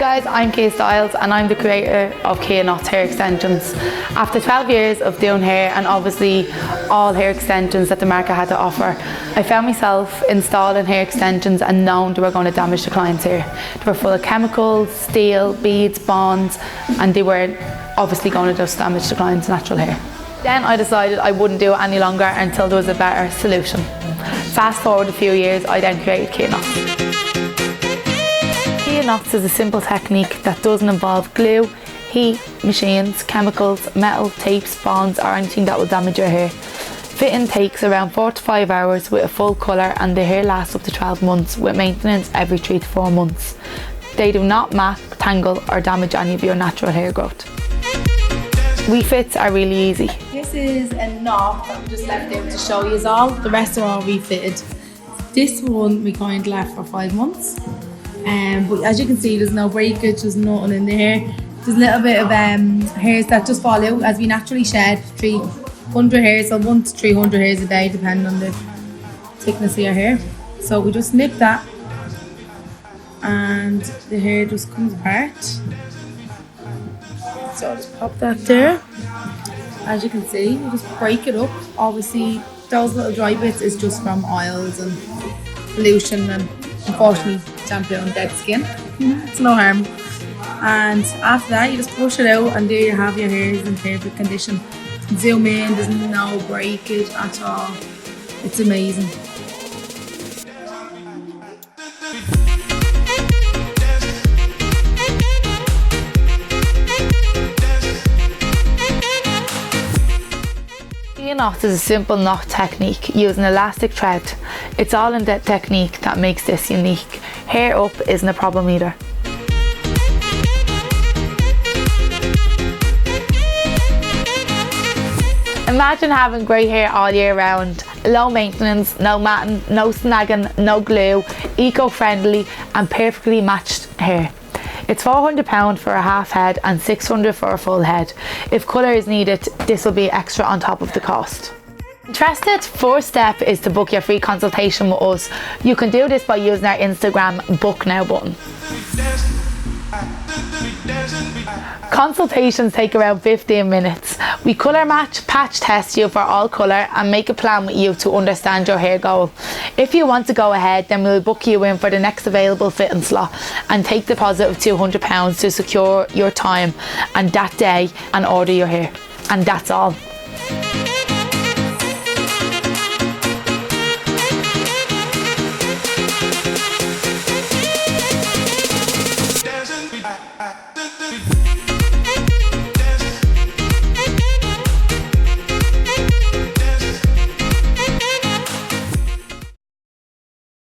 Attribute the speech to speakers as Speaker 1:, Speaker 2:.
Speaker 1: guys, I'm Kay Styles and I'm the creator of Kay Knots Hair Extensions. After 12 years of doing hair and obviously all hair extensions that the market had to offer, I found myself installing hair extensions and knowing they were going to damage the client's hair. They were full of chemicals, steel, beads, bonds, and they were obviously going to just damage the client's natural hair. Then I decided I wouldn't do it any longer until there was a better solution. Fast forward a few years, I then created Kay Knots. Kay Knots is a simple technique that doesn't involve glue, heat, machines, chemicals, metal, tapes, bonds or anything that will damage your hair. Fitting takes around 4 to 5 hours with a full colour, and the hair lasts up to 12 months with maintenance every 3 to 4 months. They do not mat, tangle or damage any of your natural hair growth. Refits are really easy.
Speaker 2: This is a knot that we just left out to show you all. The rest are all refitted. This one we kind of left for 5 months. But as you can see, there's no breakage, there's nothing in there. There's a little bit of hairs that just fall out as we naturally shed 300 hairs, so 1 to 300 hairs a day depending on the thickness of your hair. So we just nip that and the hair just comes apart. So I'll just pop that there. As you can see, we just break it up. Obviously those little dry bits is just from oils and pollution and unfortunately shampoo on dead skin. It's no harm. And after that you just push it out and there you have your hairs in perfect condition. Zoom in, there's no breakage at all. It's amazing.
Speaker 1: Kay Knots is a simple knot technique using elastic thread. It's all in that technique that makes this unique. Hair up isn't a problem either. Imagine having grey hair all year round. Low maintenance, no matting, no snagging, no glue, eco-friendly and perfectly matched hair. It's £400 for a half head and £600 for a full head. If colour is needed, this will be extra on top of the cost. Interested? First step is to book your free consultation with us. You can do this by using our Instagram Book Now button. Consultations take around 15 minutes. We colour match, patch test you for all colour and make a plan with you to understand your hair goal. If you want to go ahead, then we'll book you in for the next available fitting slot and take deposit of £200 to secure your time and that day and order your hair. And that's all.
Speaker 3: Doesn't be